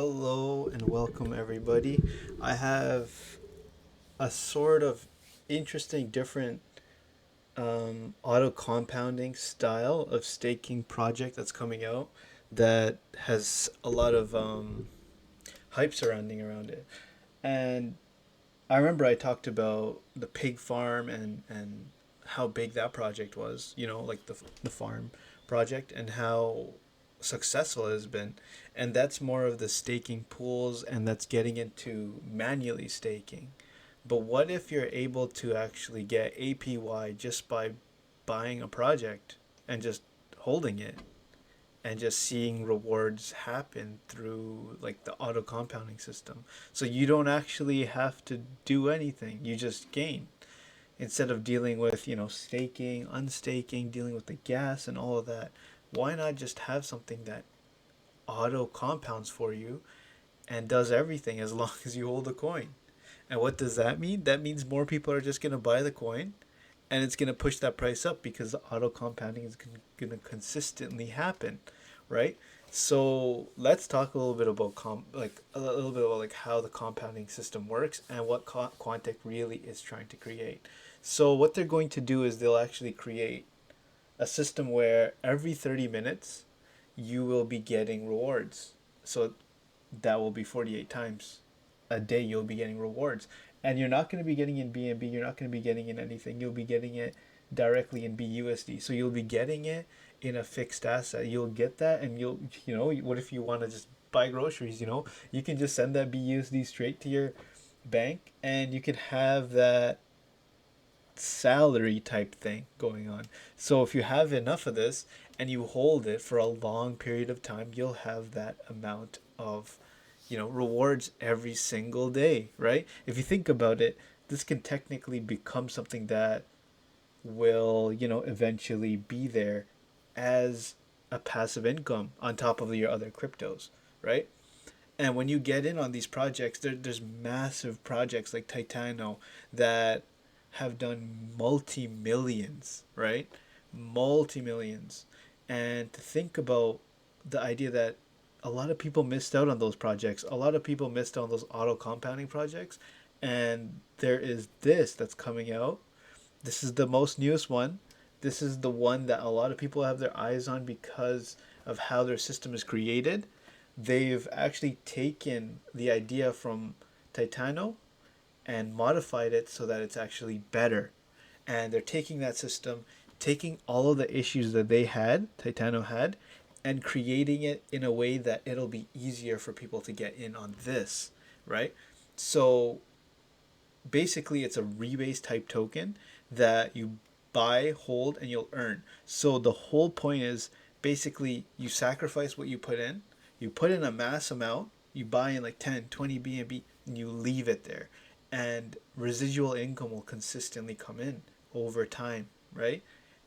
Hello and welcome everybody. I have a sort of interesting different auto compounding style of staking project that's coming out that has a lot of hype surrounding around it. And I remember I talked about the pig farm and how big that project was, like the farm project and how successful it has been. And that's more of the staking pools and that's getting into manually staking. But what if you're able to actually get APY just by buying a project and just holding it and just seeing rewards happen through like the auto compounding system. So you don't actually have to do anything. You just gain instead of dealing with, staking, unstaking, dealing with the gas and all of that. Why not just have something that auto compounds for you and does everything as long as you hold a coin? And what does that mean? That means more people are just going to buy the coin and it's going to push that price up because the auto compounding is going to consistently happen, right? So let's talk a little bit about like a little bit about like how the compounding system works and what Quantic really is trying to create. So what they're going to do is they'll actually create a system where every 30 minutes you will be getting rewards. So that will be 48 times a day you'll be getting rewards. And you're not going to be getting in BNB, you're not going to be getting in anything. You'll be getting it directly in BUSD. So you'll be getting it in a fixed asset. You'll get that and what if you want to just buy groceries, you can just send that BUSD straight to your bank and you can have that salary type thing going on. So if you have enough of this and you hold it for a long period of time, you'll have that amount of, rewards every single day, right? If you think about it, this can technically become something that will, eventually be there as a passive income on top of your other cryptos, right? And when you get in on these projects, there's massive projects like Titano that have done multi millions, right? Multi millions. And to think about the idea that a lot of people missed out on those projects, a lot of people missed out on those auto compounding projects. And there is this that's coming out. This is the most newest one. This is the one that a lot of people have their eyes on because of how their system is created. They've actually taken the idea from Titano and modified it so that it's actually better. And they're taking that system, taking all of the issues that Titano had, and creating it in a way that it'll be easier for people to get in on this, right? So basically, it's a rebase type token that you buy, hold, and you'll earn. So the whole point is basically you sacrifice what you put in a mass amount, you buy in like 10, 20 BNB, and you leave it there. And residual income will consistently come in over time, right?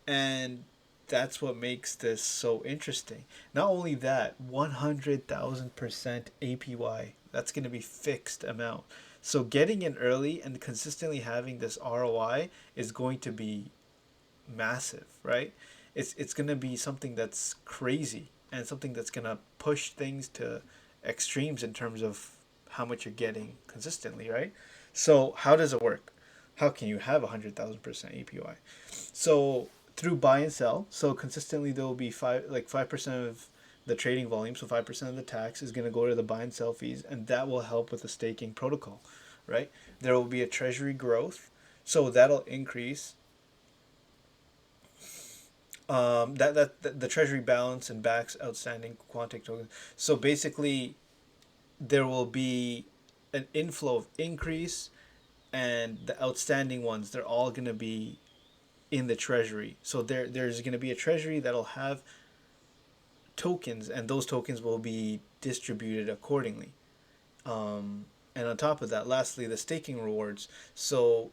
And that's what makes this so interesting. Not only that, 100,000% APY. That's going to be fixed amount. So getting in early and consistently having this ROI is going to be massive, right? It's going to be something that's crazy and something that's going to push things to extremes in terms of how much you're getting consistently, right? So how does it work? How can you have 100,000% APY? So through buy and sell. So consistently there will be 5% of the trading volume. So 5% of the tax is going to go to the buy and sell fees, and that will help with the staking protocol, right? There will be a treasury growth, so that'll increase that the treasury balance and backs outstanding Quantic tokens. So basically, there will be an inflow of increase, and the outstanding ones they're all going to be in the treasury. So there's going to be a treasury that'll have tokens, and those tokens will be distributed accordingly. And on top of that, lastly, the staking rewards. So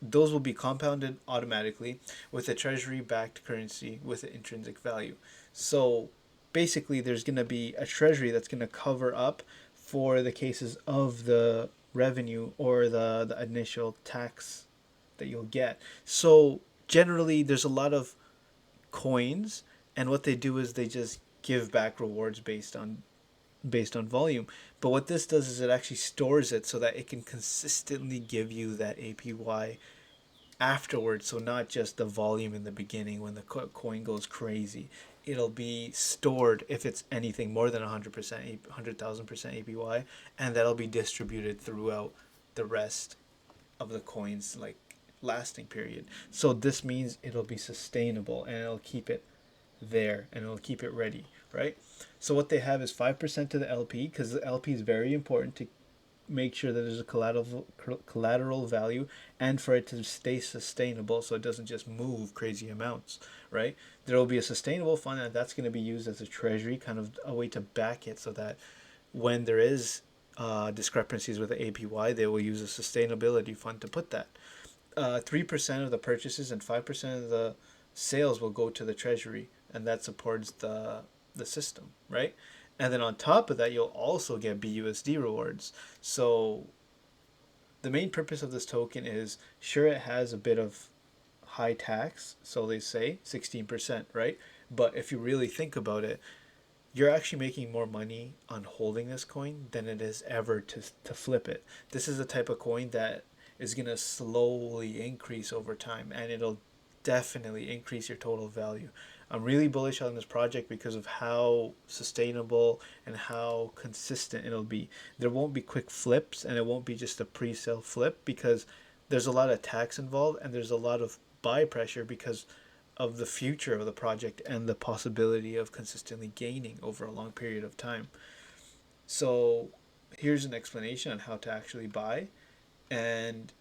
those will be compounded automatically with a treasury backed currency with an intrinsic value. So basically, there's going to be a treasury that's going to cover up for the cases of the revenue or the initial tax that you'll get. So generally, there's a lot of coins, and what they do is they just give back rewards based on based on volume. But what this does is it actually stores it so that it can consistently give you that APY afterwards. So not just the volume in the beginning when the coin goes crazy. It'll be stored if it's anything more than 100%, 100,000% APY, and that'll be distributed throughout the rest of the coin's like lasting period. So this means it'll be sustainable and it'll keep it there and it'll keep it ready, right? So what they have is 5% to the LP because the LP is very important to make sure that there's a collateral value and for it to stay sustainable so it doesn't just move crazy amounts, right? There will be a sustainable fund and that's going to be used as a treasury, kind of a way to back it so that when there is discrepancies with the APY, they will use a sustainability fund to put that. 3% of the purchases and 5% of the sales will go to the treasury, and that supports the system, right? And then on top of that, you'll also get BUSD rewards. So the main purpose of this token is sure it has a bit of high tax, so they say 16%, right? But if you really think about it, you're actually making more money on holding this coin than it is ever to flip it. This is the type of coin that is going to slowly increase over time and it'll definitely increase your total value. I'm really bullish on this project because of how sustainable and how consistent it'll be. There won't be quick flips and it won't be just a pre-sale flip because there's a lot of tax involved and there's a lot of buy pressure because of the future of the project and the possibility of consistently gaining over a long period of time. So here's an explanation on how to actually buy and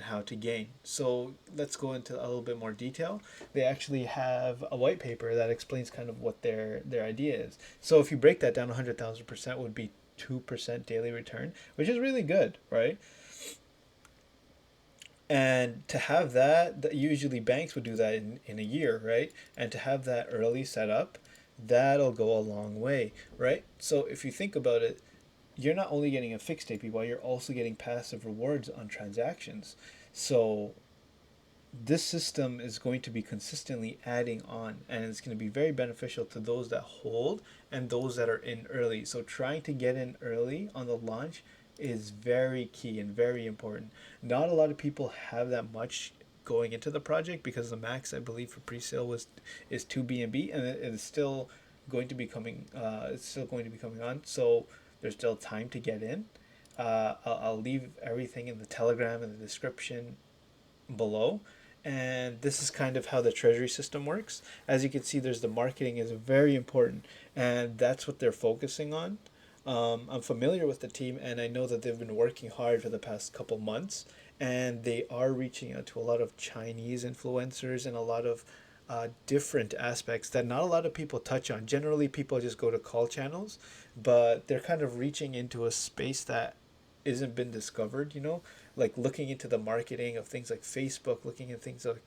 how to gain. So let's go into a little bit more detail. They actually have a white paper that explains kind of what their idea is. So if you break that down, 100,000% would be 2% daily return, which is really good, right? And to have that usually banks would do that in a year, right? And to have that early set up, that'll go a long way, right? So if you think about it, you're not only getting a fixed APY, you're also getting passive rewards on transactions. So this system is going to be consistently adding on and it's going to be very beneficial to those that hold and those that are in early. So trying to get in early on the launch is very key and very important. Not a lot of people have that much going into the project because the max I believe for pre-sale was is 2 BNB and it is still going to be coming it's still going to be coming on. So there's still time to get in. I'll leave everything in the Telegram and the description below. And this is kind of how the treasury system works. As you can see, there's the marketing is very important, and that's what they're focusing on. I'm familiar with the team, and I know that they've been working hard for the past couple months, and they are reaching out to a lot of Chinese influencers and a lot of different aspects that not a lot of people touch on. Generally, people just go to call channels, but they're kind of reaching into a space that isn't been discovered, like looking into the marketing of things like Facebook, looking at things like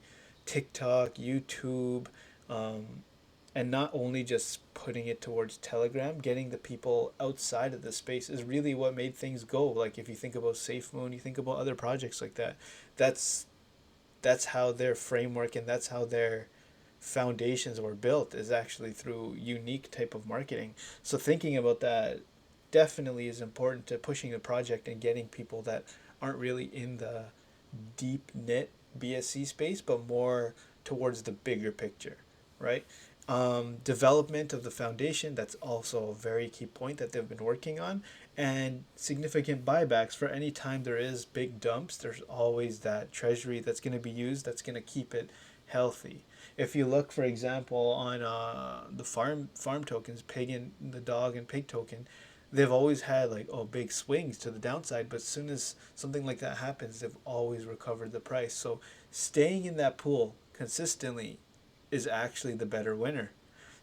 TikTok, YouTube, and not only just putting it towards Telegram, getting the people outside of the space is really what made things go. Like if you think about SafeMoon, you think about other projects like that. That's that's how their framework and that's how their foundations were built is actually through unique type of marketing. So thinking about that definitely is important to pushing the project and getting people that aren't really in the deep knit BSC space, but more towards the bigger picture, right? Development of the foundation, that's also a very key point that they've been working on, and significant buybacks for any time there is big dumps. There's always that treasury that's going to be used that's going to keep it healthy. If you look, for example, on the farm tokens, pig and the dog and pig token, they've always had like big swings to the downside, but as soon as something like that happens, they've always recovered the price. So staying in that pool consistently is actually the better winner.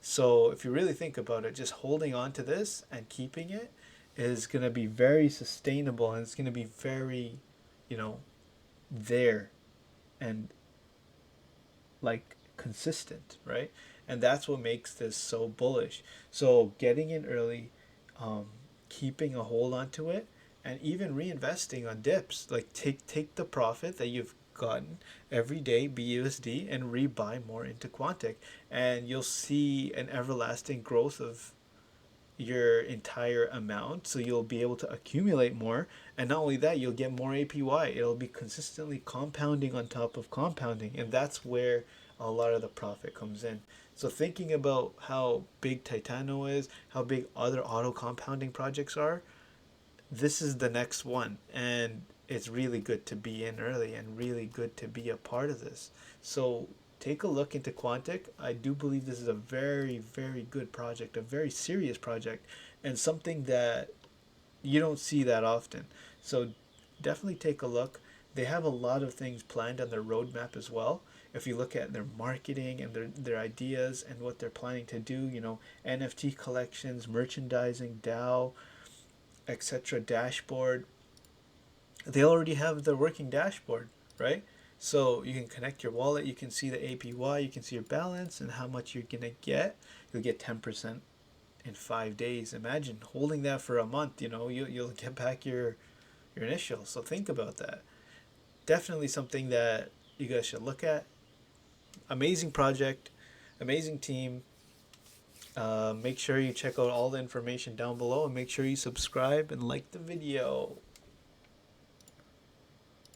So if you really think about it, just holding on to this and keeping it is going to be very sustainable and it's going to be very, you know, there and like consistent, right? And that's what makes this so bullish. So getting in early, um, keeping a hold onto it, and even reinvesting on dips. Like take the profit that you've gotten every day, BUSD, and rebuy more into Quantic, and you'll see an everlasting growth of your entire amount, so you'll be able to accumulate more. And not only that, you'll get more APY. It'll be consistently compounding on top of compounding, and that's where a lot of the profit comes in. So thinking about how big Titano is, how big other auto compounding projects are, this is the next one, and it's really good to be in early and really good to be a part of this. So take a look into Quantic. I do believe this is a very, very good project, a very serious project, and something that you don't see that often. So definitely take a look. They have a lot of things planned on their roadmap as well. If you look at their marketing and their ideas and what they're planning to do, NFT collections, merchandising, DAO, etc. dashboard, they already have the working dashboard, right? So you can connect your wallet, you can see the APY, you can see your balance and how much you're gonna get. You'll get 10% in 5 days. Imagine holding that for a month. You'll get back your initial. So think about that. Definitely something that you guys should look at. Amazing project, amazing team. Make sure you check out all the information down below and make sure you subscribe and like the video.